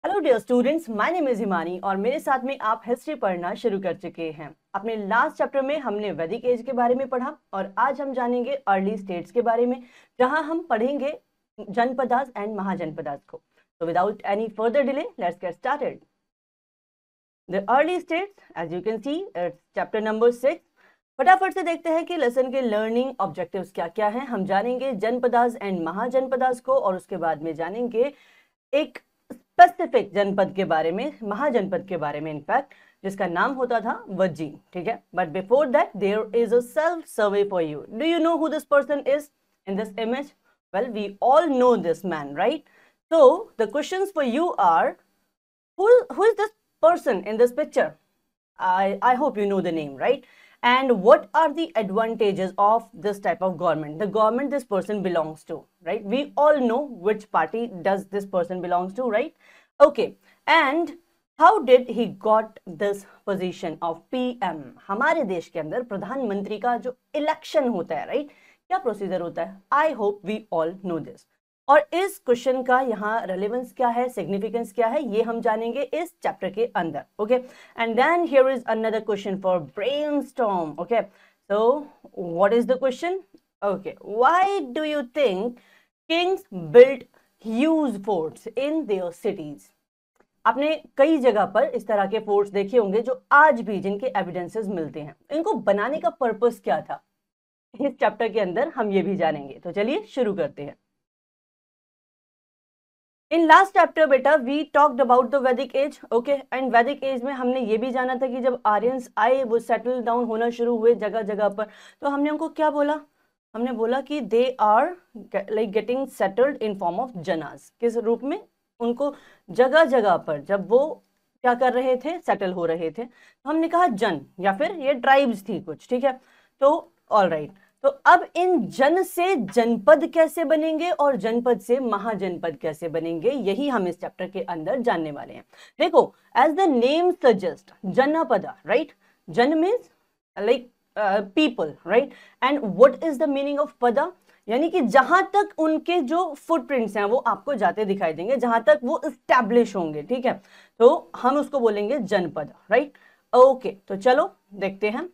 Hello dear students, my name is Himani और मेरे साथ में आप हिस्ट्री पढ़ना शुरू कर चुके हैं। अपने लास्ट चैप्टर में हमने वैदिक एज के बारे में पढ़ा और आज हम जानेंगे अर्ली स्टेट्स के बारे में, जहां हम पढ़ेंगे जनपदास एंड महाजनपदास को। तो without any further delay let's get started. The early states, as you can see, chapter number 6। फटाफट से देखते हैं कि लेसन के लर्निंग ऑब्जेक्टिव्स क्या क्या हैं। हम जानेंगे जनपदास एंड महाजनपदास को और उसके बाद में जानेंगे एक स्पेसिफिक जनपद के बारे में, महाजनपद के बारे में इनफैक्ट, जिसका नाम होता था वज्जी। ठीक है, but before that there is a self survey for you. Do you know who this person is in this image? Well, we all know this man, right? So the questions for you are, who is this person in this picture? I hope you know the name, right? And what are the advantages of this type of government, the government this person belongs to, right? We all know which party does this person belongs to, right? Okay, and how did he got this position of PM? हमारे देश के अंदर प्रधानमंत्री का जो election होता है, right, क्या प्रोसीजर होता है? I hope we all know this. और इस क्वेश्चन का यहाँ रेलेवेंस क्या है, सिग्निफिकेंस क्या है, ये हम जानेंगे इस चैप्टर के अंदर। Okay, and then here is another question for brainstorm. Okay, so what is the question? Okay, why do you think kings built huge forts in their cities? आपने कई जगह पर इस तरह के फोर्ट्स देखे होंगे जो आज भी, जिनके एविडेंसेस मिलते हैं। इनको बनाने का पर्पस क्या था, इस चैप्टर के अंदर हम ये भी जानेंगे। तो चलिए शुरू करते हैं। इन लास्ट चैप्टर बेटा वी टॉक्ड अबाउट द वैदिक एज। ओके, एंड वैदिक एज में हमने ये भी जाना था कि जब आर्यंस आए, वो सेटल डाउन होना शुरू हुए जगह जगह पर, तो हमने उनको क्या बोला? हमने बोला कि they are like getting settled in form of janas. किस रूप में? उनको जगह जगह पर जब वो क्या कर रहे थे, सेटल हो रहे थे, तो हमने कहा जन, या फिर ये ट्राइब्स थी कुछ। ठीक है, तो ऑल राइट, तो अब इन जन से जनपद कैसे बनेंगे और जनपद से महाजनपद कैसे बनेंगे, यही हम इस चैप्टर के अंदर जानने वाले हैं। देखो, as the name suggest, janapada, right? Jana means like people, right? And what is the meaning of pada? यानी कि जहां तक उनके जो फुटप्रिंट्स हैं वो आपको जाते दिखाई देंगे, जहां तक वो एस्टैब्लिश होंगे। ठीक है, तो हम उसको बोलेंगे जनपद, राइट? ओके, तो चलो देखते हैं।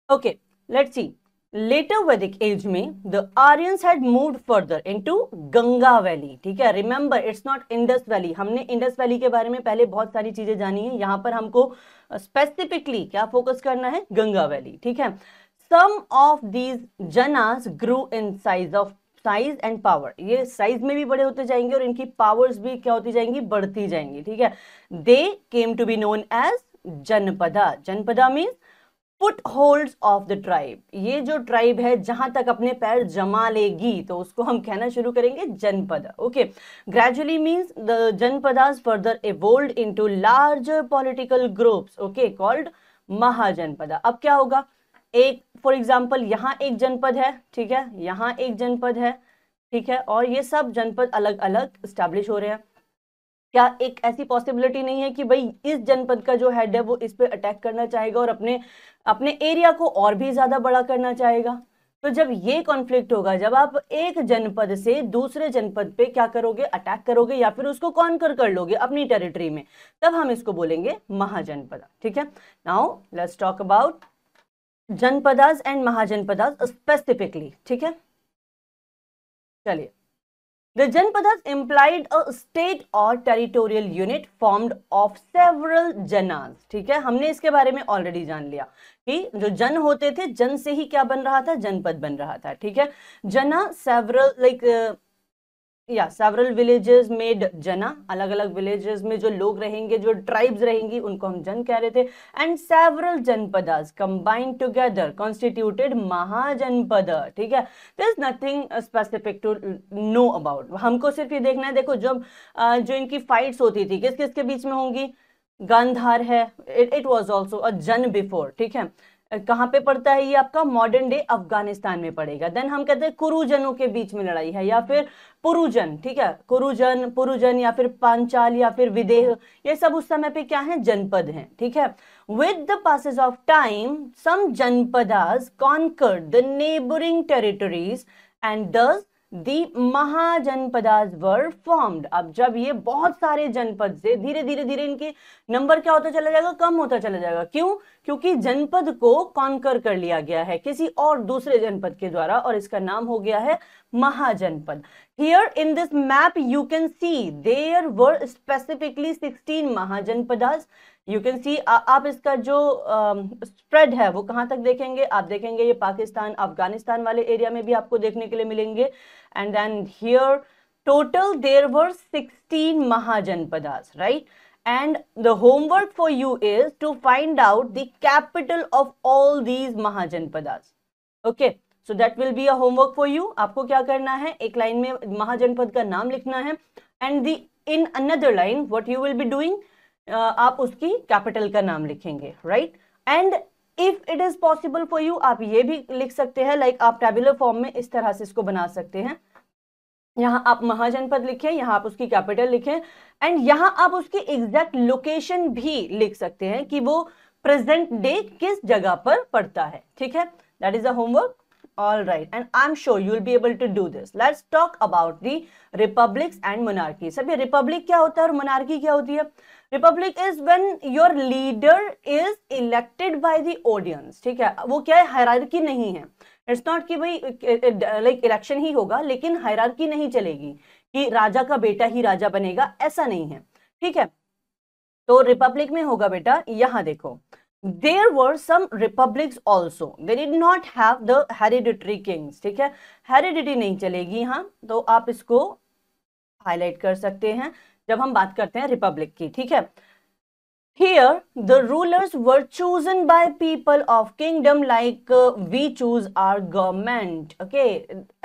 Okay, let's see. लेटर वैदिक एज में the Aryans had moved further into Ganga valley. ठीक है, remember it's not Indus valley. हमने इंडस वैली के बारे में पहले बहुत सारी चीजें जानी है, यहाँ पर हमको स्पेसिफिकली क्या फोकस करना है? गंगा वैली। ठीक है, some of these janas grew in size and power. ये साइज में भी बड़े होते जाएंगे और इनकी पावर्स भी क्या होती जाएंगी? बढ़ती जाएंगी। ठीक है, they came to be known as janapada. Janapada means footholds of the tribe. ये जो ट्राइब है जहां तक अपने पैर जमा लेगी तो उसको हम कहना शुरू करेंगे जनपद। Okay, gradually means the janapadas further evolved into larger political groups, okay, called mahajanapada. अब क्या होगा? एक फॉर एग्जांपल यहाँ एक जनपद है, ठीक है, यहाँ एक जनपद है, ठीक है, और ये सब जनपद अलग अलग स्टैब्लिश हो रहे हैं। क्या एक ऐसी पॉसिबिलिटी नहीं है कि भाई इस जनपद का जो हेड है वो इस पे अटैक करना चाहेगा और अपने अपने एरिया को और भी ज्यादा बड़ा करना चाहेगा? तो जब ये कॉन्फ्लिक्ट होगा, जब आप एक जनपद से दूसरे जनपद पे क्या करोगे? अटैक करोगे या फिर उसको कॉन्कर कर लोगे अपनी टेरिटरी में, तब हम इसको बोलेंगे महाजनपद। ठीक है, now let's talk about janapadas and mahajanapadas specifically. ठीक है, चलिए। The Janpadas implied a state or territorial unit formed of several janas. ठीक है, हमने इसके बारे में ऑलरेडी जान लिया कि जो जन होते थे, जन से ही क्या बन रहा था? जनपद बन रहा था। ठीक है, जना several like several villages made जना। अलग अलग विलेजेस में जो लोग रहेंगे, जो ट्राइब्स रहेंगी, उनको हम जन कह रहे थे। And several janapadas combined together constituted mahajanapada. ठीक है, there is nothing specific to know about. हमको सिर्फ ये देखना है, देखो जब जो इनकी फाइट्स होती थी किस किस के बीच में होंगी? गांधार है, इट वाज आल्सो अ जन बिफोर। ठीक है, कहाँ पे पड़ता है ये? आपका मॉडर्न डे अफगानिस्तान में पड़ेगा। देन हम कहते हैं कुरुजनों के बीच में लड़ाई है, या फिर पुरुजन। ठीक है, पुरुजन या फिर पांचाल या फिर विदेह, ये सब उस समय पे क्या है? जनपद हैं। ठीक है, with the passage of time some janapadas conquered the neighbouring territories and thus the mahajanapadas were formed. अब जब ये बहुत सारे जनपद से धीरे धीरे धीरे इनके नंबर क्या होता चला जाएगा, कम होता चला जाएगा। क्यों? क्योंकि जनपद को कॉन्कर कर लिया गया है किसी और दूसरे जनपद के द्वारा, और इसका नाम हो गया है महाजनपद। Here in this map you can see there were specifically 16 mahajanapadas. You can see, आप इसका जो स्प्रेड है वो कहां तक देखेंगे, आप देखेंगे ये पाकिस्तान अफगानिस्तान वाले एरिया में भी आपको देखने के लिए मिलेंगे। And then here total there were 16 Mahajanapadas, right? And the homework for you is to find out the capital of all these Mahajanpadas. Okay, so that will be a homework for you. आपको क्या करना है, एक line में महाजनपद का नाम लिखना है, and the in another line what you will be doing, आप उसकी कैपिटल का नाम लिखेंगे, right? And if it is possible for you, आप ये भी लिख सकते हैं, लाइक आप टेबुलर फॉर्म में इस तरह से इसको बना सकते हैं। यहाँ आप महाजनपद लिखें, यहाँ आप उसकी कैपिटल लिखें, एंड यहाँ आप उसकी एग्जैक्ट लोकेशन भी लिख सकते हैं कि वो प्रेजेंट डे किस जगह पर पड़ता है। ठीक है, that is a homework. All right, and I'm sure you'll be able to do this. Let's talk about the republics and monarchy. सभी रिपब्लिक क्या होता है और मोनार्की क्या होती है? Republic is when your leader is elected by the audience. ठीक है, वो क्या है, हायरार्की नहीं है। इट्स नॉट कि भाई लाइक इलेक्शन ही होगा, लेकिन हायरार्की नहीं चलेगी कि राजा का बेटा ही राजा बनेगा, ऐसा नहीं है। ठीक है, तो रिपब्लिक में होगा बेटा, यहां देखो, there were some republics also, they did not have the hereditary kings. ठीक है, हेरिडिटी नहीं चलेगी यहाँ, तो आप इसको हाईलाइट कर सकते हैं जब हम बात करते हैं रिपब्लिक की। ठीक है, here the rulers were chosen by people of kingdom like we choose our government. Okay,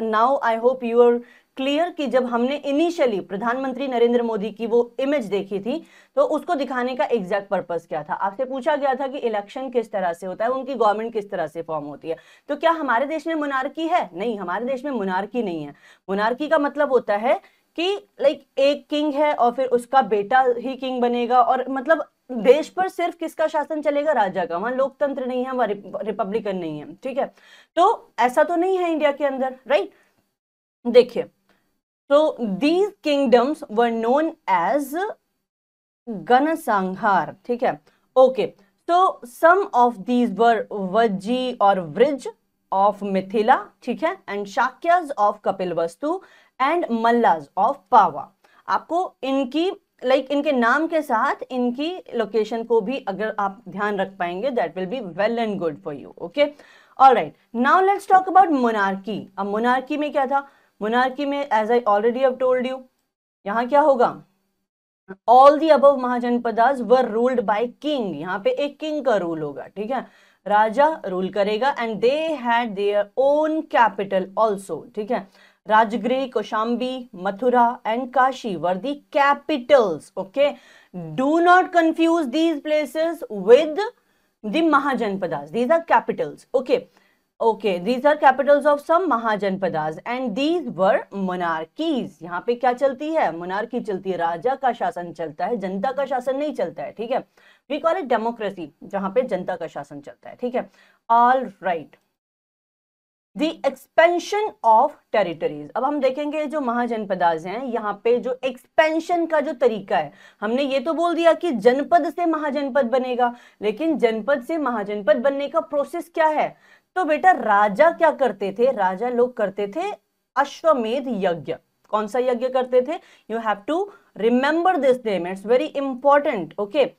now I hope you are clear कि जब हमने इनिशियली प्रधानमंत्री नरेंद्र मोदी की वो इमेज देखी थी, तो उसको दिखाने का एग्जैक्ट पर्पस क्या था? आपसे पूछा गया था कि इलेक्शन किस तरह से होता है, उनकी गवर्नमेंट किस तरह से फॉर्म होती है। तो क्या हमारे देश में मोनार्की है? नहीं, हमारे देश में मोनार्की नहीं है। मोनार्की का मतलब होता है कि लाइक एक किंग है और फिर उसका बेटा ही किंग बनेगा, और मतलब देश पर सिर्फ किसका शासन चलेगा? राजा का। वहां लोकतंत्र नहीं है, वहां रिपब्लिकन नहीं है। ठीक है, तो ऐसा तो नहीं है इंडिया के अंदर, राइट? देखिए, so these kingdoms were known as Ganasanghar. ठीक है, okay, so some of these were Vajji or Vrij of Mithila, ठीक है, and Shakyas of Kapilvastu and Mallas of Pava. आपको इनकी इनके नाम के साथ इनकी लोकेशन को भी अगर आप ध्यान रख पाएंगे, that will be well and good for you. Okay, all right, now let's talk about monarchy. अब मोनार्की में क्या था? मोनार्की में as I already have told you, यहाँ क्या होगा? All the above Mahajanapadas were ruled by king. यहाँ पे एक किंग का रूल होगा। ठीक है, राजा रूल करेगा, and they had their own capital also. ठीक है, Rajgriha, Kaushambi, Mathura and Kashi were the capitals. Okay, do not confuse these places with the Mahajanapadas, these are capitals. Okay, these are capitals of some Mahajanpadas and these were monarchies. यहाँ पे क्या चलती है? Monarchy चलती है, राजा का शासन चलता है, जनता का शासन नहीं चलता है। ठीक है, we call it democracy, जहाँ पे जनता का शासन चलता है। ठीक है, all right. The expansion of territories. अब हम देखेंगे जो महाजनपदास हैं, यहाँ पे जो एक्सपेंशन का जो तरीका है, हमने ये तो बोल दिया कि जनपद से महाजनपद बनेगा, लेकिन जनपद से महाजनपद बनने का प्रोसेस क्या है? तो बेटा राजा क्या करते थे? राजा लोग करते थे अश्वमेध यज्ञ। कौन सा यज्ञ करते थे? You have to remember this name, it's very important. Okay,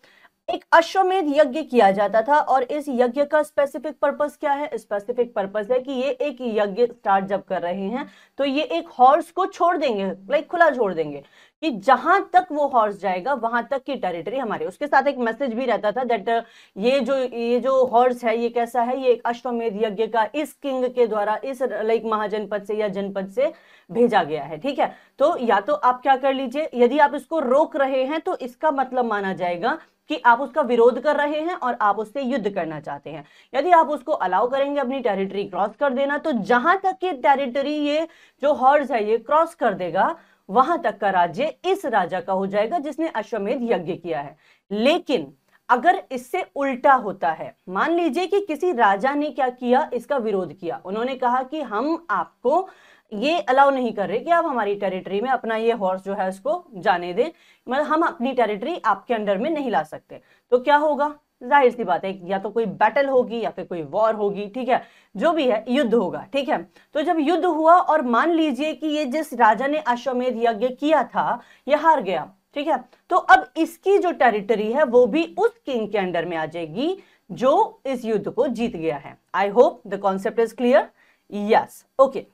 एक अश्वमेध यज्ञ किया जाता था, और इस यज्ञ का स्पेसिफिक पर्पस क्या है? स्पेसिफिक पर्पस है कि ये एक यज्ञ स्टार्ट जब कर रहे हैं तो ये एक हॉर्स को छोड़ देंगे, लाइक खुला छोड़ देंगे कि जहां तक वो हॉर्स जाएगा वहां तक की टेरिटरी हमारे। उसके साथ एक मैसेज भी रहता था दैट ये जो हॉर्स है ये कैसा है? ये एक अश्वमेध यज्ञ का इस किंग के द्वारा इस लाइक महाजनपद से या जनपद से भेजा गया है। ठीक है, तो या तो आप क्या कर लीजिए, यदि आप इसको रोक रहे हैं तो इसका मतलब माना जाएगा कि आप उसका विरोध कर रहे हैं और आप उससे युद्ध करना चाहते हैं। यदि आप उसको अलाउ करेंगे अपनी टेरिटरी क्रॉस कर देना, तो जहां तक की टेरिटरी ये जो हॉर्स है ये क्रॉस कर देगा, वहां तक का राज्य इस राजा का हो जाएगा जिसने अश्वमेध यज्ञ किया है। लेकिन अगर इससे उल्टा होता है, मान लीजिए कि किसी राजा ने क्या किया, इसका विरोध किया, उन्होंने कहा कि हम आपको ये अलाउ नहीं कर रहे कि आप हमारी टेरिटरी में अपना ये हॉर्स जो है उसको जाने दें, मतलब हम अपनी टेरिटरी आपके अंडर में नहीं ला सकते। तो क्या होगा, जाहिर सी बात है, या तो कोई बैटल होगी या फिर कोई वॉर होगी, ठीक है, जो भी है युद्ध होगा, ठीक है। तो जब युद्ध हुआ और मान लीजिए कि ये जिस राजा ने अश्वमेध यज्ञ किया था ये हार गया, ठीक है, तो अब इसकी जो टेरिटरी है वो भी उस किंग के अंडर में आ जाएगी जो इस युद्ध को जीत गया है। I hope the concept is clear. Yes, okay.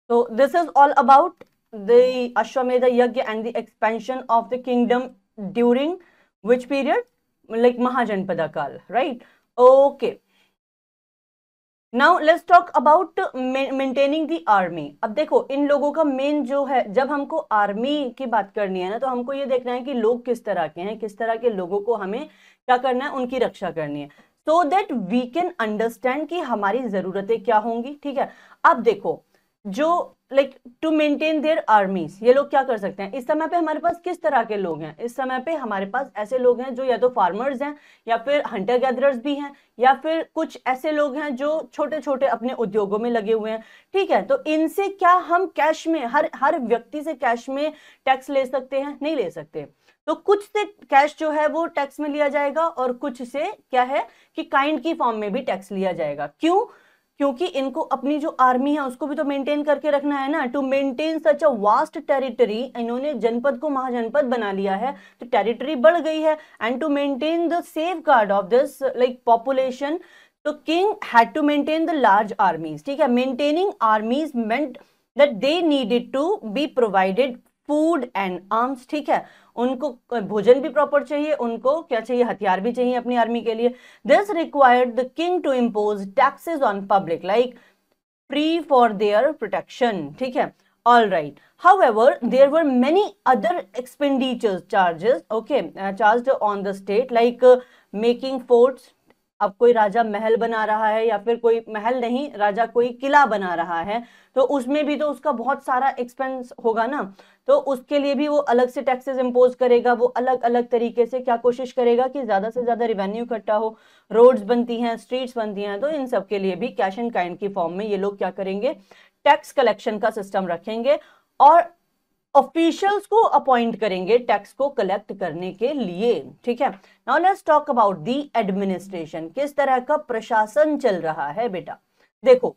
So this is all about the Ashwamedha Yajna and the expansion of the kingdom during which period? Like Mahajanpada Kal, right? Okay. Now let's talk about maintaining the army. अब देखो इन लोगों का main जो है, जब हमको army की बात करनी है ना, तो हमको ये देखना है कि लोग किस तरह के हैं, किस तरह के लोगों को हमें क्या करना है, उनकी रक्षा करनी है, so that we can understand कि हमारी जरूरतें क्या होंगी, ठीक है। अब देखो जो like to maintain their armies, ये लोग क्या कर सकते हैं, इस समय पे हमारे पास किस तरह के लोग हैं, इस समय पे हमारे पास ऐसे लोग हैं जो या तो फार्मर्स हैं या फिर हंटर गैदरर्स भी हैं, या फिर कुछ ऐसे लोग हैं जो छोटे छोटे अपने उद्योगों में लगे हुए हैं, ठीक है। तो इनसे क्या हम कैश में, हर व्यक्ति से कैश में टैक्स ले सकते हैं? नहीं ले सकते। तो कुछ से कैश जो है वो टैक्स में लिया जाएगा और कुछ से क्या है कि काइंड की फॉर्म में भी टैक्स लिया जाएगा। क्यों? क्योंकि इनको अपनी जो आर्मी है उसको भी तो मेंटेन करके रखना है ना। To maintain such a vast territory, इन्होंने जनपद को महाजनपद बना लिया है तो टेरिटरी बढ़ गई है। And to maintain the safeguard of this like population, तो king had to maintain the large armies, ठीक है। Maintaining armies meant that they needed to be provided food and arms, ठीक है। उनको भोजन भी प्रॉपर चाहिए, उनको क्या चाहिए, हथियार भी चाहिए अपनी आर्मी के लिए। This required the king to impose taxes on public like free for their protection, ठीक है। All right, however there were many other expenditures charges, okay, charged on the state like making forts। अब कोई राजा महल बना रहा है, या फिर कोई महल नहीं, राजा कोई किला बना रहा है, तो उसमें भी तो उसका बहुत सारा एक्सपेंस होगा ना, तो उसके लिए भी वो अलग से टैक्सेस इंपोज करेगा। वो अलग अलग तरीके से क्या कोशिश करेगा कि ज्यादा से ज्यादा रेवेन्यू इकट्ठा हो। रोड्स बनती हैं, स्ट्रीट्स बनती हैं, तो इन सब के लिए भी कैश एंड काइंड की फॉर्म में ये लोग क्या करेंगे, टैक्स कलेक्शन का सिस्टम रखेंगे और ऑफिशियल्स को अपॉइंट करेंगे टैक्स को कलेक्ट करने के लिए, ठीक है। Now let's talk about the administration, किस तरह का प्रशासन चल रहा है बेटा। देखो,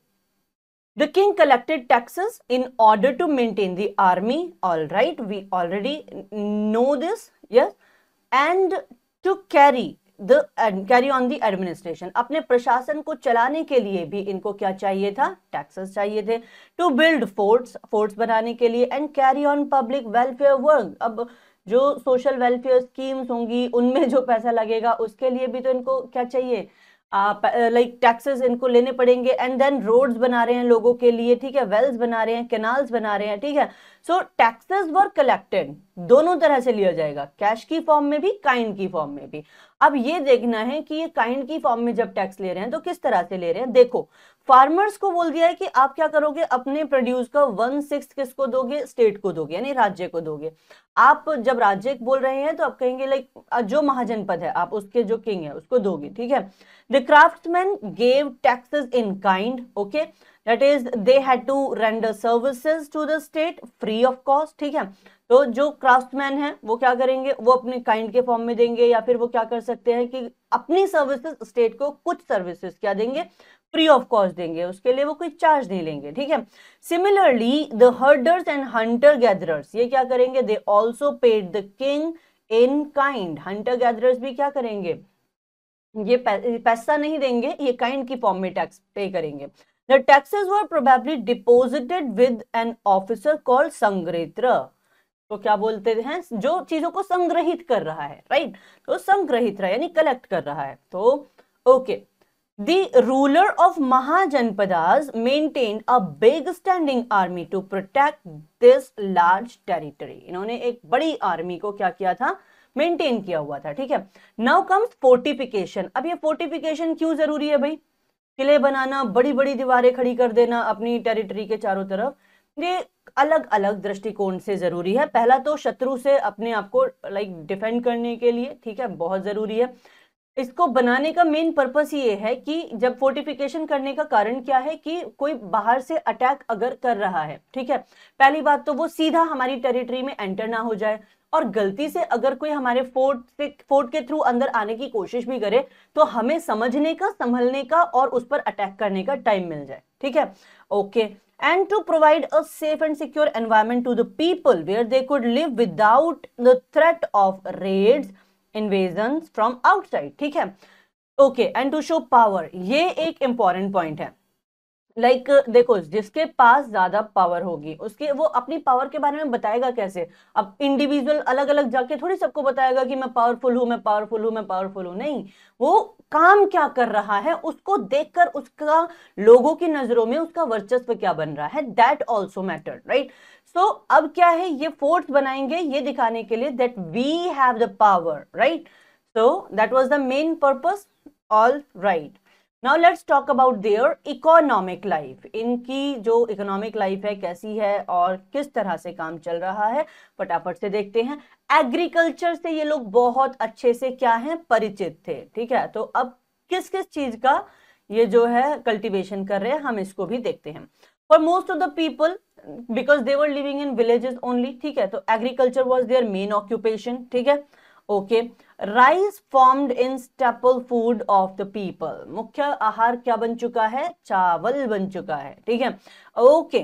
the king collected taxes in order to maintain the army, all right, we already know this, yes, and to carry on the administration, अपने प्रशासन को चलाने के लिए भी इनको क्या चाहिए था, टैक्सेस चाहिए थे। टू बिल्ड फोर्ट्स बनाने के लिए, and carry on public welfare work, अब जो सोशल वेलफेयर स्कीम्स होंगी उनमें जो पैसा लगेगा उसके लिए भी तो इनको क्या चाहिए, लाइक टैक्सेस इनको लेने पड़ेंगे। एंड देन रोड्स बना रहे हैं लोगों के लिए, ठीक है, वेल्स बना रहे हैं, कैनाल्स बना रहे हैं, ठीक है। सो टैक्सेस वर कलेक्टेड, दोनों तरह से लिया जाएगा, कैश की फॉर्म में भी, काइंड की फॉर्म में भी। अब ये देखना है कि ये काइंड की फॉर्म में जब टैक्स ले रहे हैं तो किस तरह से ले रहे हैं। देखो, फार्मर्स को बोल दिया है कि आप क्या करोगे, अपने प्रोड्यूस का 1/6 किसको दोगे, स्टेट को दोगे, यानी राज्य को दोगे। आप जब राज्य बोल रहे हैं तो आप कहेंगे लाइक जो महाजनपद है आप उसके जो किंग है उसको दोगे, ठीक है। The craftsman gave taxes in kind, okay, that is they had to render services to the state free of cost, ठीक है। तो जो क्राफ्ट्समैन है वो क्या करेंगे, वो अपने काइंड के फॉर्म में देंगे, या फिर वो क्या कर सकते हैं कि अपनी सर्विसेज स्टेट को कुछ सर्विसेज क्या देंगे, फ्री ऑफ कॉस्ट देंगे, उसके लिए वो कोई चार्ज नहीं लेंगे, ठीक है। Similarly the herders and Hunter gatherers, ये क्या करेंगे, they also paid the king in kind, Hunter gatherers भी क्या करेंगे, ये पैसा नहीं देंगे, ये काइंड की फॉर्म में टैक्स पे करेंगे। The taxes were probably deposited with an officer called sangrahitri, तो क्या बोलते हैं, जो चीजों को संग्रहित कर रहा है, राइट, तो संग्रहित रहा यानी कलेक्ट कर रहा है। तो okay, the ruler of Mahajanapadas maintained a big standing army to protect this large territory, इन्होंने एक बड़ी आर्मी को क्या किया था, मेंटेन किया हुआ था, ठीक है। Now comes fortification. अब ये फोर्टिफिकेशन क्यों जरूरी है भाई, किले बनाना, बड़ी बड़ी दीवारें खड़ी कर देना अपनी टेरिटरी के चारों तरफ, ये अलग अलग दृष्टिकोण से जरूरी है। पहला तो शत्रु से अपने आप को लाइक डिफेंड करने के लिए, ठीक है, बहुत जरूरी है। इसको बनाने का मेन पर्पस ये है कि जब फोर्टिफिकेशन करने का कारण क्या है कि कोई बाहर से अटैक अगर कर रहा है, ठीक है, पहली बात तो वो सीधा हमारी टेरिटरी में एंटर ना हो जाए, और गलती से अगर कोई हमारे फोर्ट के थ्रू अंदर आने की कोशिश भी करे तो हमें समझने का, संभलने का और उस पर अटैक करने का टाइम मिल जाए, ठीक है। Okay, and to provide a safe and secure environment to the people where they could live without the threat of raids, invasions from outside, ठीक है। Okay, and to show power, ये एक important point है। देखो, जिसके पास ज्यादा power होगी उसके, वो अपनी पावर के बारे में बताएगा कैसे? अब इंडिविजुअल अलग अलग जाके थोड़ी सबको बताएगा कि मैं पावरफुल हूं, मैं पावरफुल हूं, मैं पावरफुल हूं, नहीं, वो काम क्या कर रहा है उसको देखकर उसका, लोगों की नजरों में उसका वर्चस्व क्या बन रहा है, दैट ऑल्सो मैटर, राइट। सो अब क्या है, ये फोर्ट्स बनाएंगे ये दिखाने के लिए that we have the power, right. So that was the main purpose. All right, now let's talk about their economic life. इनकी जो इकोनॉमिक लाइफ है कैसी है और किस तरह से काम चल रहा है, फटाफट से देखते हैं। एग्रीकल्चर से ये लोग बहुत अच्छे से क्या है, परिचित थे, ठीक है। तो अब किस किस चीज का ये जो है कल्टीवेशन कर रहे हैं, हम इसको भी देखते हैं। For most of the people, because they were living in villages only, ठीक है, तो agriculture was their main occupation, ठीक है। Okay, rice formed in staple food of the people, मुख्य आहार क्या बन चुका है, चावल बन चुका है, ठीक है। Okay,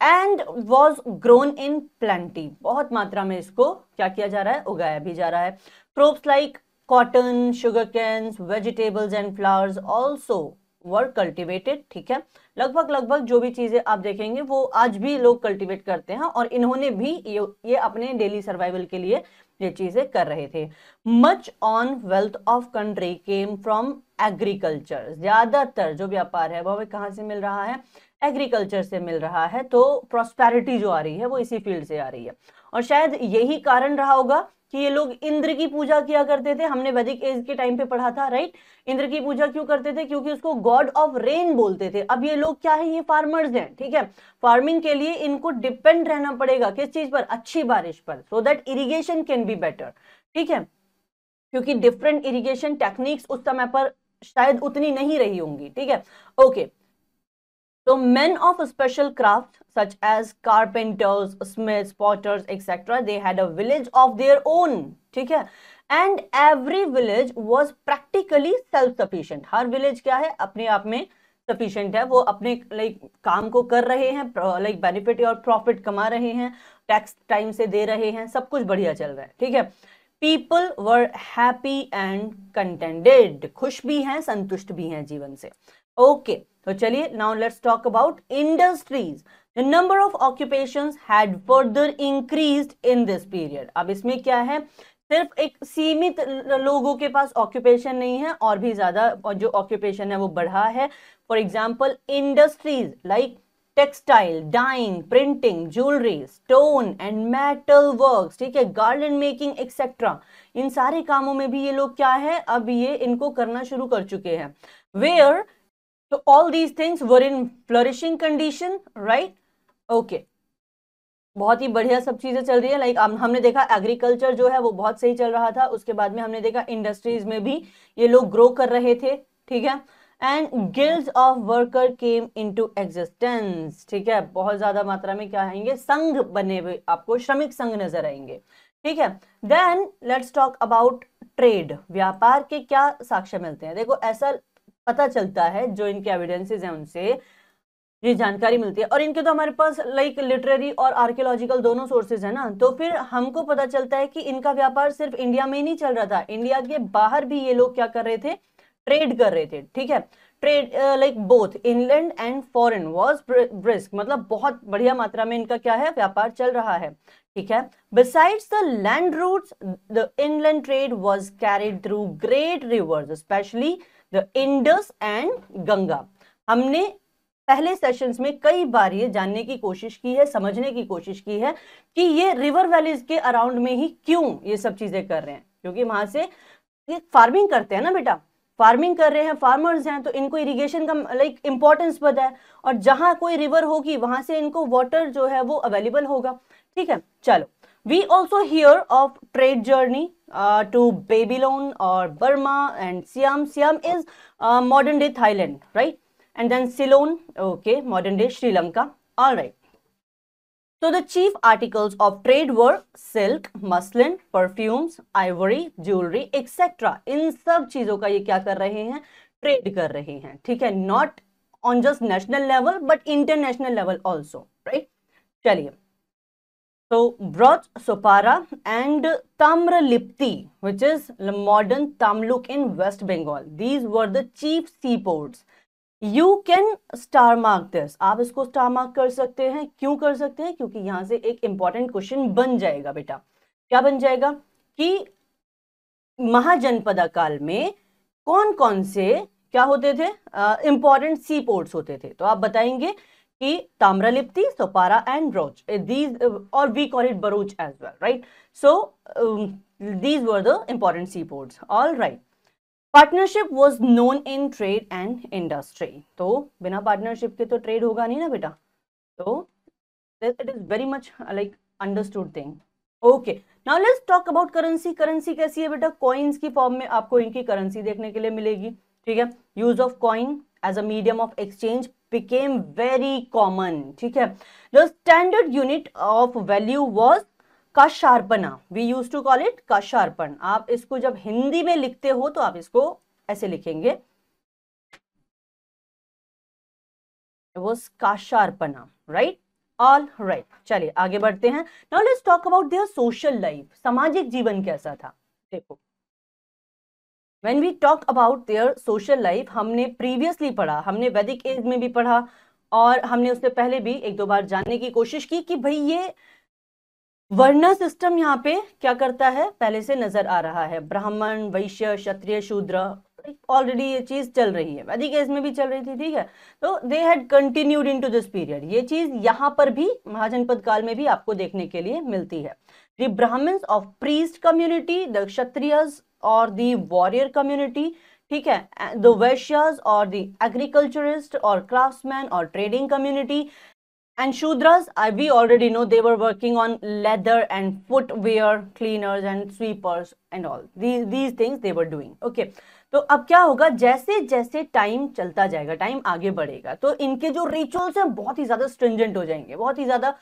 and was grown in plenty, बहुत मात्रा में इसको क्या किया जा रहा है, उगाया भी जा रहा है। Crops like cotton, sugar cans, vegetables and flowers also were cultivated, ठीक है। लगभग लगभग जो भी चीजें आप देखेंगे वो आज भी लोग कल्टिवेट करते हैं, और इन्होंने भी ये अपने डेली सर्वाइवल के लिए ये चीजें कर रहे थे। Much on wealth of country came from agriculture, ज्यादातर जो व्यापार है वो हमें कहाँ से मिल रहा है, एग्रीकल्चर से मिल रहा है। तो प्रॉस्पेरिटी जो आ रही है वो इसी फील्ड से आ रही है, और शायद यही कारण रहा होगा कि ये लोग इंद्र की पूजा किया करते थे। हमने वैदिक एज के टाइम पे पढ़ा था, राइट। इंद्र की पूजा क्यों करते थे, क्योंकि उसको गॉड ऑफ रेन बोलते थे। अब ये लोग क्या है, ये फार्मर्स हैं, ठीक है। फार्मिंग के लिए इनको डिपेंड रहना पड़ेगा किस चीज पर, अच्छी बारिश पर, so that irrigation can be better, ठीक है, क्योंकि डिफरेंट इरिगेशन टेक्निक्स उस समय पर शायद उतनी नहीं रही होंगी, ठीक है। Okay, so men of special craft such as carpenters, smiths, potters, etc. they had a village of their own, ठीक है। and every village was practically self sufficient, her village क्या है, अपने आप में sufficient है, वो अपने काम को कर रहे हैं, बेनिफिट और प्रॉफिट कमा रहे हैं, टैक्स टाइम से दे रहे हैं, सब कुछ बढ़िया चल रहा है, ठीक है। People were happy and contented, खुश भी हैं, संतुष्ट भी हैं जीवन से। ओके, तो चलिए now let's talk about industries. The number of occupations had further increased in this period. अब इसमें क्या है, सिर्फ एक सीमित लोगों के पास ऑक्यूपेशन नहीं है, और भी ज्यादा जो ऑक्यूपेशन है वो बढ़ा है। For example, industries like textile, dyeing, printing, jewellery, stone and metal works, ठीक है, गार्डन मेकिंग एक्सेट्रा, इन सारे कामों में भी ये लोग क्या है, अब ये इनको करना शुरू कर चुके हैं। वेयर तो all these things were in flourishing condition, right. Okay, बहुत ही बढ़िया सब चीजें चल रही है। हमने देखा एग्रीकल्चर जो है वो बहुत सही चल रहा था, उसके बाद में हमने देखा इंडस्ट्रीज में भी ये लोग ग्रो कर रहे थे, ठीक है। And guilds of worker came into existence, ठीक है, बहुत ज्यादा मात्रा में क्या आएंगे, संघ बने हुए आपको, श्रमिक संघ नजर आएंगे, ठीक है। Then let's talk about trade, व्यापार के क्या साक्ष्य मिलते हैं। देखो, ऐसा पता चलता है जो इनके एविडेंसेस हैं उनसे ये जानकारी मिलती है, और इनके तो हमारे पास लिटरेरी और आर्कियोलॉजिकल दोनों सोर्सेज है ना, तो फिर हमको पता चलता है कि इनका व्यापार सिर्फ इंडिया में ही नहीं चल रहा था, इंडिया के बाहर भी ये लोग क्या कर रहे थे, ट्रेड कर रहे थे, ठीक है। Trade both inland and foreign was brisk, मतलब बहुत बढ़िया मात्रा में इनका क्या है, व्यापार चल रहा है, ठीक है। Besides the land routes, the inland trade was carried through great rivers, specially the Indus and Ganga. हमने पहले सेशंस में कई बार ये जानने की कोशिश की है, समझने की कोशिश की है कि ये रिवर वैलीज के अराउंड में ही क्यों ये सब चीजें कर रहे हैं, क्योंकि वहां से ये फार्मिंग करते हैं ना बेटा, फार्मिंग कर रहे हैं, फार्मर्स हैं, तो इनको इरिगेशन का इंपॉर्टेंस पता है, और जहां कोई रिवर होगी वहां से इनको वाटर जो है वो अवेलेबल होगा, ठीक है। चलो We also hear of trade journey to Babylon or Burma and Siam. Siam is modern day Thailand, right? And then Ceylon, okay, modern day Sri Lanka. All right. So the chief articles of trade were silk, muslin, perfumes, ivory, jewelry, etc. इन सब चीजों का ये क्या कर रहे हैं, trade कर रहे हैं, ठीक है, not on just national level but international level also, right. चलिए, so Braj, Sopara and Tamralipti, which is the modern Tamluk in West Bengal, these were the chief seaports. You can star mark this, आप इसको star mark कर सकते हैं। क्यों कर सकते हैं? क्योंकि यहां से एक इंपॉर्टेंट क्वेश्चन बन जाएगा बेटा। क्या बन जाएगा कि महाजनपदा काल में कौन कौन से क्या होते थे, इंपॉर्टेंट सी पोर्ट्स होते थे। तो आप बताएंगे कि Tamralipti, Sopara and broach, these or we call it Bharuch as well, right? So these were the important seaports. All right. Partnership was known in trade and industry. तो बिना पार्टनरशिप के तो ट्रेड होगा नहीं ना बेटा। तो it is very much like understood thing. Okay. Now let's talk about currency. Currency कैसी है बेटा? कॉइन्स की फॉर्म में आपको इनकी करेंसी देखने के लिए मिलेगी, ठीक है। Use of coin as a medium of exchange became very common, ठीक है। The standard unit of value was काशार्पणा, we used to call it काशार्पण। आप इसको जब हिंदी में लिखते हो तो आप इसको ऐसे लिखेंगे, it was काशार्पणा, right? All right, चलिए आगे बढ़ते हैं। Now let's talk about their social life. सामाजिक जीवन कैसा था? देखो, When we talk about their social life, हमने प्रीवियसली पढ़ा, हमने वैदिक एज में भी पढ़ा और हमने उससे पहले भी एक दो बार जानने की कोशिश की कि भाई ये वर्ण सिस्टम यहाँ पे क्या करता है, पहले से नजर आ रहा है। ब्राह्मण, वैश्य, क्षत्रिय, शूद्र, ऑलरेडी ये चीज चल रही है, वैदिक एज में भी चल रही थी, ठीक है। तो they had continued into this period. ये चीज यहाँ पर भी महाजनपद काल में भी आपको देखने के लिए मिलती है। The Brahmins of priest community, the Kshatriyas और द वॉरियर कम्युनिटी, ठीक है, द वैश्यास और द एग्रीकल्चरिस्ट और क्राफ्ट्समैन और trading community, and Shudras, we already know they were working on leather and footwear, cleaners and sweepers and all these things they were doing. Okay, तो अब क्या होगा, जैसे जैसे टाइम चलता जाएगा, टाइम आगे बढ़ेगा, तो इनके जो रिचुअल्स हैं बहुत ही ज्यादा स्ट्रिंजेंट हो जाएंगे, बहुत ही ज्यादा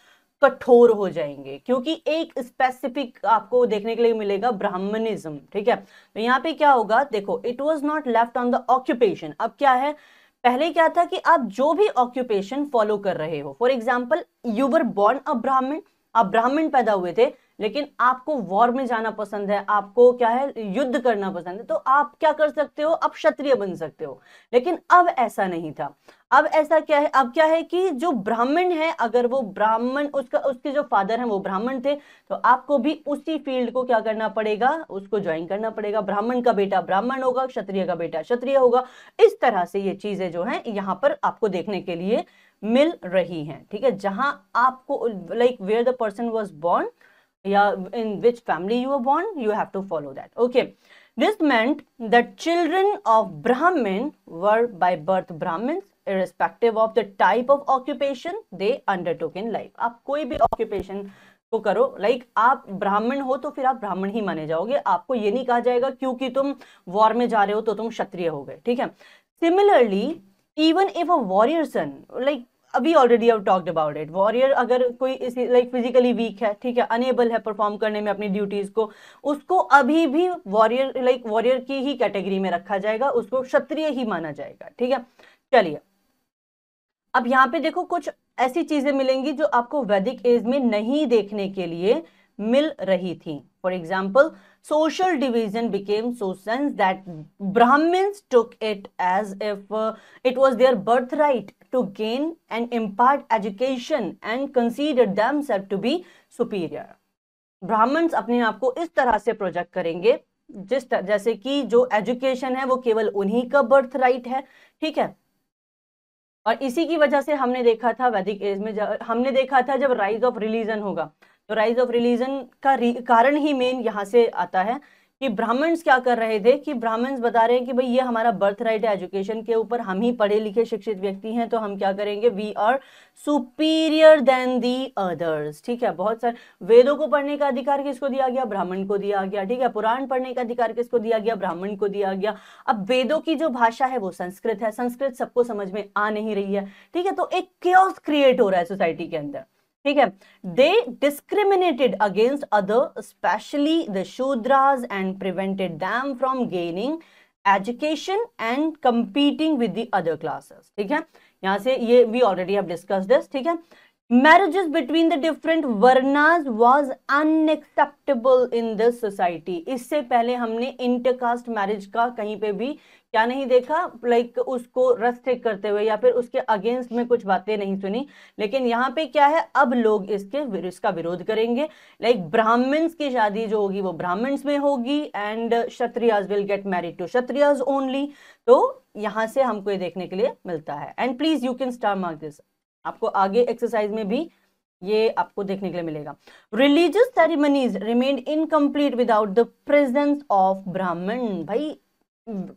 कठोर हो जाएंगे, क्योंकि एक स्पेसिफिक आपको देखने के लिए मिलेगा ब्राह्मणिज्म, ठीक है। तो यहाँ पे क्या होगा, देखो, it was not left on the occupation. अब क्या है, पहले क्या था कि आप जो भी ऑक्यूपेशन फॉलो कर रहे हो, for example you were born a ब्राह्मण, आप ब्राह्मण पैदा हुए थे, लेकिन आपको वॉर में जाना पसंद है, आपको क्या है, युद्ध करना पसंद है, तो आप क्या कर सकते हो, आप क्षत्रिय बन सकते हो। लेकिन अब ऐसा नहीं था। अब ऐसा क्या है, अब क्या है कि जो ब्राह्मण है, अगर वो ब्राह्मण, उसके जो फादर हैं वो ब्राह्मण थे, तो आपको भी उसी फील्ड को क्या करना पड़ेगा, उसको ज्वाइन करना पड़ेगा। ब्राह्मण का बेटा ब्राह्मण होगा, क्षत्रिय का बेटा क्षत्रिय होगा। इस तरह से ये चीजें जो हैं यहाँ पर आपको देखने के लिए मिल रही हैं, ठीक है। जहां आपको like where the person was born या in which family you were born, you have to follow that. Okay, this meant that children of Brahmin were by birth Brahmins, irrespective of the type of occupation they undertook in life. आप कोई भी occupation को करो, like आप ब्राह्मण हो तो फिर आप ब्राह्मण ही माने जाओगे, आपको ये नहीं कहा जाएगा क्योंकि तुम वॉर में जा रहे हो तो तुम क्षत्रिय हो गए, ठीक है। Similarly, even if a warrior son, like अभी already have talked about it, warrior अगर कोई लाइक फिजिकली वीक है, ठीक है, अनेबल है परफॉर्म करने में अपनी ड्यूटीज को, उसको अभी भी वॉरियर, लाइक वॉरियर की ही कैटेगरी में रखा जाएगा, उसको क्षत्रिय ही माना जाएगा, ठीक है। चलिए, अब यहाँ पे देखो, कुछ ऐसी चीजें मिलेंगी जो आपको वैदिक एज में नहीं देखने के लिए मिल रही थी। For example, social division became so sense that Brahmins took it as if it was their birthright to gain and impart education and considered themselves to be superior. Brahmins अपने आप को इस तरह से प्रोजेक्ट करेंगे जैसे कि जो एजुकेशन है वो केवल उन्हीं का बर्थ राइट है, ठीक है। और इसी की वजह से हमने देखा था वैदिक एज में, हमने देखा था जब राइज ऑफ रिलीजन होगा, तो राइज ऑफ रिलीजन का कारण ही मेन यहाँ से आता है कि ब्राह्मण्स क्या कर रहे थे, कि ब्राह्मण्स बता रहे हैं कि भाई ये हमारा बर्थ राइट है एजुकेशन के ऊपर, हम ही पढ़े लिखे शिक्षित व्यक्ति हैं, तो हम क्या करेंगे, we are superior than the others. ठीक है, बहुत सारे वेदों को पढ़ने का अधिकार किसको दिया गया, ब्राह्मण को दिया गया। ठीक है, पुराण पढ़ने का अधिकार किसको दिया गया, ब्राह्मण को दिया गया। अब वेदों की जो भाषा है वो संस्कृत है, संस्कृत सबको समझ में आ नहीं रही है। ठीक है, तो एक chaos क्रिएट हो रहा है सोसाइटी के अंदर। ठीक है, they discriminated against other, especially the Shudras, and prevented them from gaining education and competing with the other classes. ठीक है, यहां से ये we already have discussed this. ठीक है, marriages between the different varnas was unacceptable in this society. इससे पहले हमने इंटरकास्ट मैरिज का कहीं पे भी क्या नहीं देखा, लाइक उसको रेस्ट्रिक्ट करते हुए या फिर उसके अगेंस्ट में कुछ बातें नहीं सुनी। लेकिन यहाँ पे क्या है, अब लोग इसका विरोध करेंगे। लाइक ब्राह्मण्स की शादी जो होगी वो ब्राह्मण्स में होगी, and Kshatriyas will get married to Kshatriyas only. तो यहाँ से हमको ये देखने के लिए मिलता है। And please you can star mark this, आपको आगे एक्सरसाइज में भी ये आपको देखने के लिए मिलेगा। Religious ceremonies remained incomplete without the presence of ब्राह्मण। भाई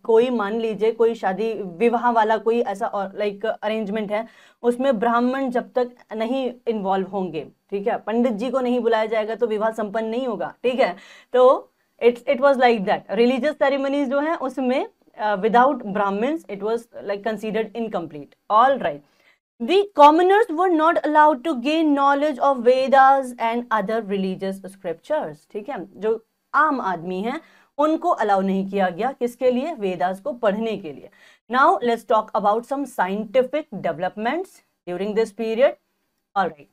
कोई मान लीजिए कोई शादी विवाह वाला कोई ऐसा लाइक अरेंजमेंट है, उसमें ब्राह्मण जब तक नहीं इन्वॉल्व होंगे, ठीक है, पंडित जी को नहीं बुलाया जाएगा तो विवाह संपन्न नहीं होगा। ठीक है, तो it was like that. Religious ceremonies जो है उसमें without Brahmins it was like considered incomplete. All right, the commoners were not allowed to gain knowledge of Vedas and other religious scriptures. ठीक है, जो आम आदमी हैं उनको अलाउ नहीं किया गया, किसके लिए, वेदास को पढ़ने के लिए। Now let's talk about some scientific developments during this period. Alright,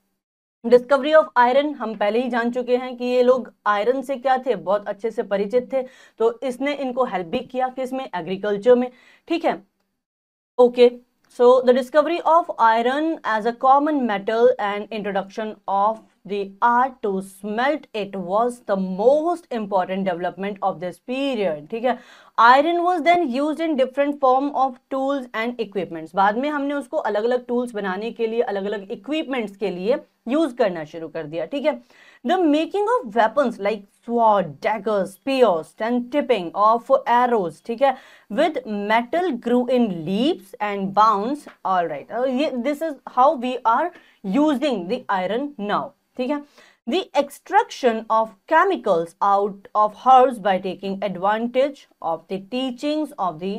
discovery of iron हम पहले ही जान चुके हैं कि ये लोग आयरन से क्या थे, बहुत अच्छे से परिचित थे, तो इसने इनको हेल्प भी किया किसमें, एग्रीकल्चर में। ठीक है, okay, so the discovery of iron as a common metal and introduction of the art to smelt it was the most important development of this period. ठीक है, iron was then used in different form of tools and equipments. बाद में हमने उसको अलग अलग tools बनाने के लिए, अलग अलग इक्विपमेंट्स के लिए यूज करना शुरू कर दिया। ठीक है, the making of weapons like sword, daggers, spears and tipping of arrows, ठीक है, with metal grew in leaps and bounds. All right, this is how we are using the iron now. ठीक है, the extraction of chemicals out of herbs by taking advantage of the teachings of the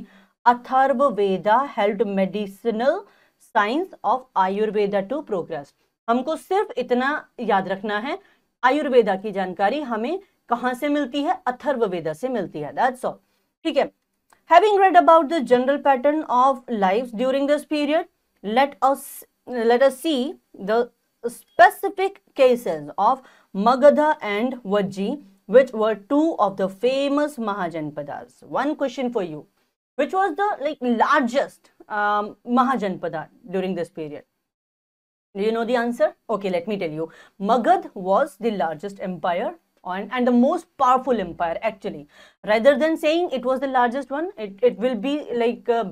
Atharva Veda helped medicinal science of Ayurveda to progress. हमको सिर्फ इतना याद रखना है, आयुर्वेदा की जानकारी हमें कहां से मिलती है, अथर्ववेदा से मिलती है। That's all. ठीक है, having read about the general pattern of lives during this period, let us see the specific cases of Magadha and Vajji, which were two of the famous Mahajanpadas. One question for you, which was the largest Mahajanpada during this period? Do you know the answer? Okay, let me tell you. Magad was the largest empire and the most powerful empire actually. Rather than saying it was the largest one, it will be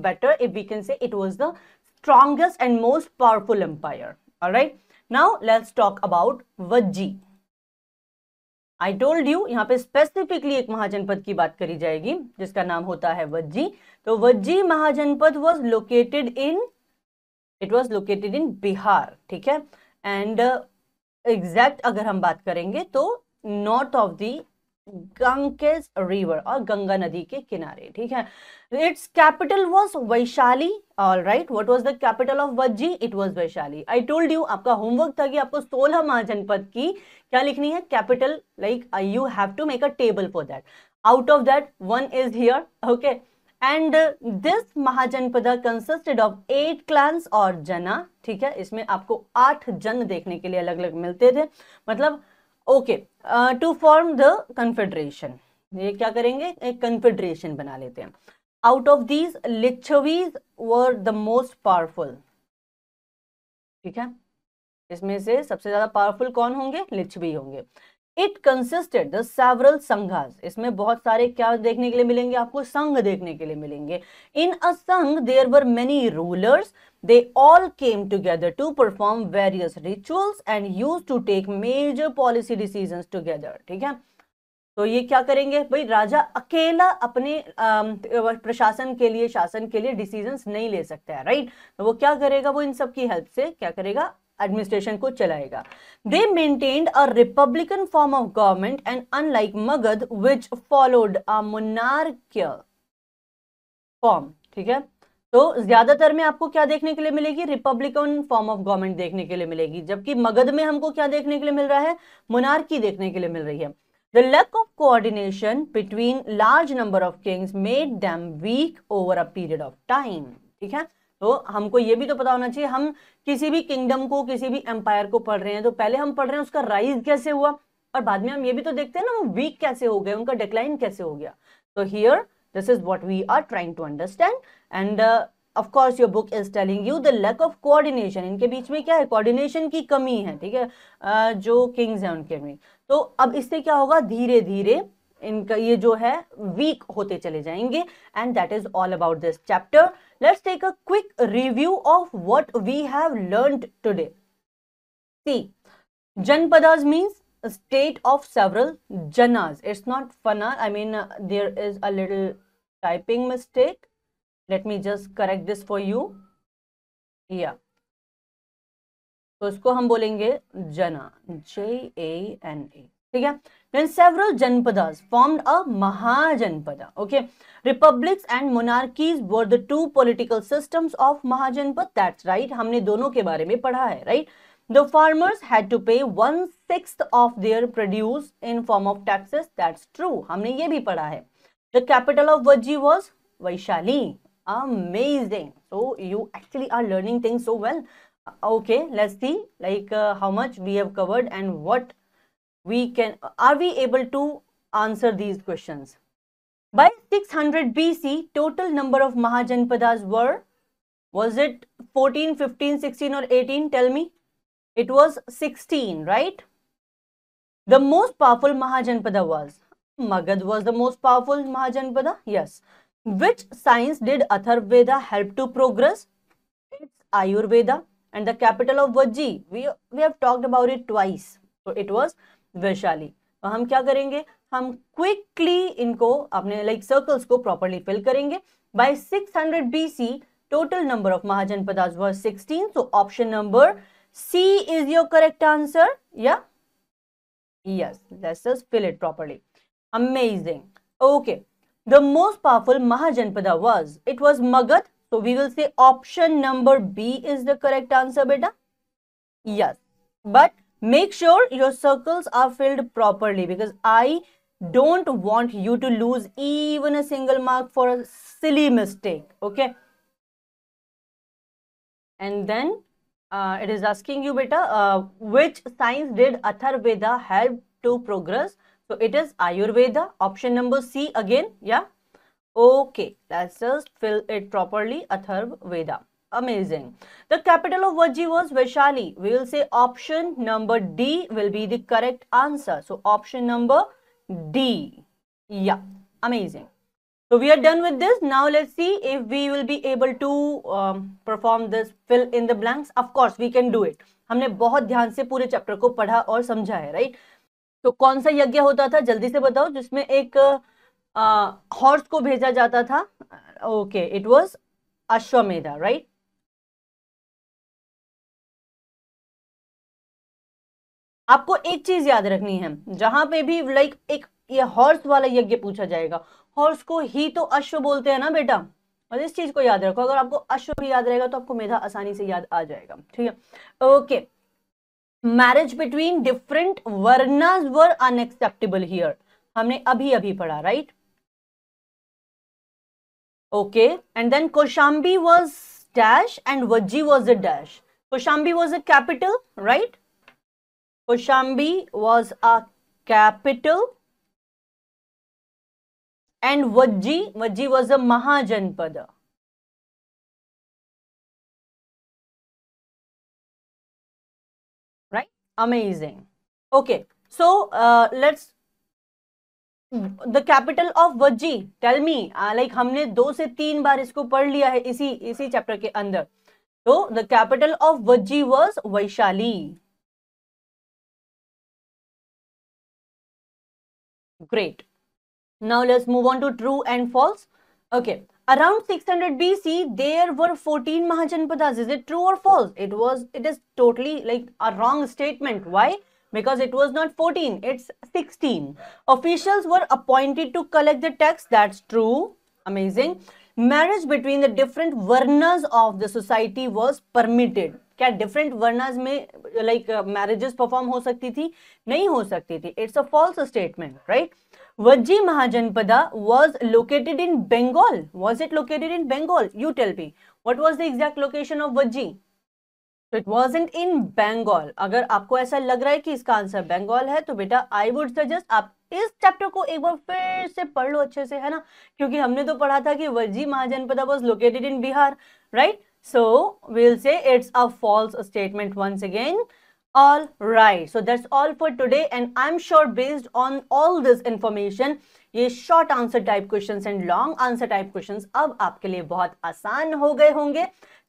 better if we can say it was the strongest and most powerful empire. All right. Now let's talk about Vajji. I told you यहाँ पे specifically एक महाजनपद की बात करी जाएगी जिसका नाम होता है वज्जी। तो Vajji महाजनपद was located in Bihar. ठीक है, एंड एग्जैक्ट अगर हम बात करेंगे तो north of the Ganges river और गंगा नदी के किनारे। ठीक है, its capital was Vaishali. All right, what was the capital of Vajji? It was Vaishali. I told you, आपका होमवर्क था कि आपको 16 महाजनपद की क्या लिखनी है, capital, like you have to make a table for that. Out of that one is here. Okay, and this Mahajanapada consisted of 8 clans और जना। ठीक है, इसमें आपको 8 जन देखने के लिए अलग अलग मिलते थे, मतलब okay, to form the confederation. ये क्या करेंगे, एक कन्फेडरेशन बना लेते हैं। Out of these Licchavis were the most powerful. ठीक है, इसमें से सबसे ज्यादा पावरफुल कौन होंगे, लिच्छवी होंगे। इट कंसिस्टेड द सेवरल संघास, इसमें बहुत सारे क्या देखने के लिए मिलेंगे, आपको संघ देखने के लिए मिलेंगे। In a sangha there were many rulers, they all came together to perform various rituals and used to take major policy decisions together. ठीक है, तो ये क्या करेंगे भाई, राजा अकेला अपने प्रशासन के लिए, शासन के लिए डिसीजंस नहीं ले सकता है, राइट। तो वो क्या करेगा, वो इन सब की हेल्प से क्या करेगा, एडमिनिस्ट्रेशन को चलाएगा। They maintained a republican form of government and unlike Magadha which followed a monarchial form, ठीक है। तो ज्यादातर में आपको क्या देखने के लिए मिलेगी, रिपब्लिकन फॉर्म ऑफ गवर्नमेंट देखने के लिए मिलेगी, जबकि मगध में हमको क्या देखने के लिए मिल रहा है, मोनार्की देखने के लिए मिल रही है। The lack of coordination between large number of kings made them weak over a period of time, ठीक है। तो हमको ये भी तो पता होना चाहिए, हम किसी भी किंगडम को, किसी भी एम्पायर को पढ़ रहे हैं तो पहले हम पढ़ रहे हैं उसका राइज कैसे हुआ, और बाद में हम ये भी तो देखते हैं ना वो वीक कैसे हो गए, उनका डिक्लाइन कैसे हो गया। तो here this is what we are trying to understand, and of course your book is telling you the lack of coordination, इनके बीच में क्या है, coordination की कमी है, ठीक है, जो किंग्स हैं उनके में। तो अब इससे क्या होगा, धीरे धीरे इनका ये जो है वीक होते चले जाएंगे, and that is all about this chapter. Let's take a quick review of what we have learned today. See, janapadas means state of several janas. It's not fana. I mean, there is a little typing mistake. Let me just correct this for you. Yeah. तो इसको हम बोलेंगे जना, JANA, ठीक है। Then several janpadas formed a Mahajanpada. Okay. Republics and monarchies were the two political systems of Mahajanpad. That's right. हमने दोनों के बारे में पढ़ा है, right? The farmers had to pay 1/6 of their produce in form of taxes. That's true. हमने ये भी पढ़ा है. The capital of Vajji was Vaishali. Amazing. So you actually are learning things so well. Okay, let's see like how much we have covered and what we can. Are we able to answer these questions? By 600 BC, total number of Mahajanpadas were, was it 14, 15, 16 or 18? Tell me. It was 16, right? The most powerful Mahajanpada was Magad. Was the most powerful Mahajanpada? Yes. Which science did Atharvaveda help to progress? It's Ayurveda. And the capital of Vajji, we have talked about it twice. So it was Vaishali. तो हम क्या करेंगे, हम quickly इनको अपने like circles को properly fill करेंगे। By 600 BC, total number of Mahajanpadas was 16. So option number C is your correct answer. Yeah? Yes. Let's just fill it properly. Amazing. Okay. The most powerful Mahajanpada was, it was Magad. So we will say option number B is the correct answer, beta. Yes. But make sure your circles are filled properly, because I don't want you to lose even a single mark for a silly mistake. Okay. And then it is asking you, beta, which science did Atharvaveda help to progress? So it is Ayurveda. Option number C again. Yeah. Okay. Let's just fill it properly. Atharvaveda. Amazing. The capital of Vajji was Vaishali. We will say option number D will be the correct answer. So option number D. Yeah. Amazing. So we are done with this. Now let's see if we will be able to perform this fill in the blanks. Of course we can do it. हमने बहुत ध्यान से पूरे chapter को पढ़ा और समझा है, राइट। तो कौन सा यज्ञ होता था, जल्दी से बताओ, जिसमें एक हॉर्स को भेजा जाता था? Okay, it was Ashwamedha, right. आपको एक चीज याद रखनी है, जहां पे भी लाइक एक ये हॉर्स वाला यज्ञ पूछा जाएगा, हॉर्स को ही तो अश्व बोलते हैं ना बेटा, और इस चीज को याद रखो। अगर आपको अश्व भी याद रहेगा तो आपको मेधा आसानी से याद आ जाएगा, ठीक है। Okay, marriage between different varnas were unacceptable here, हमने अभी अभी पढ़ा, right. Okay, and then Kaushambi was dash and Vajji was a dash. Kaushambi was a capital, right. Koshambi was a capital and Vajji was a Mahajanpada. Right? Amazing. Okay. So, let's, the capital of Vajji, tell me, like हमने 2 से 3 बार इसको पढ़ लिया है इसी chapter के अंदर। तो the capital of Vajji was Vaishali. Great. Now let's move on to true and false. Okay. Around 600 BC, there were 14 Mahajanpadas. Is it true or false? It is totally like a wrong statement. Why? Because it was not 14, it's 16. Officials were appointed to collect the tax. That's true. Amazing. Marriage between the different varnas of the society was permitted. क्या different वर्नाज में like marriages perform हो सकती थी? नहीं हो सकती थी. It's a false statement, right? Vajji Mahajanpada was located in Bengal. Was it located in Bengal? You tell me. What was the exact location of Vajji? So it wasn't in Bengal. अगर आपको ऐसा लग रहा है कि इसका answer Bengal है तो बेटा आई वुड सजेस्ट आप इस चैप्टर को एक बार फिर से पढ़ लो अच्छे से, है ना? क्योंकि हमने तो पढ़ा था कि Vajji Mahajanapada was located in Bihar, right? So we'll say it's a false statement once again. All right, so that's all for today, and I'm sure based on all this information, ये short answer type questions and long answer type questions अब आपके लिए बहुत आसान हो गए होंगे.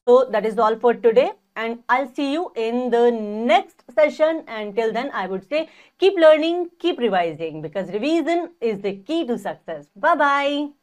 So that is all for today, and I'll see you in the next session. And till then, I would say keep learning, keep revising, because revision is the key to success. Bye bye.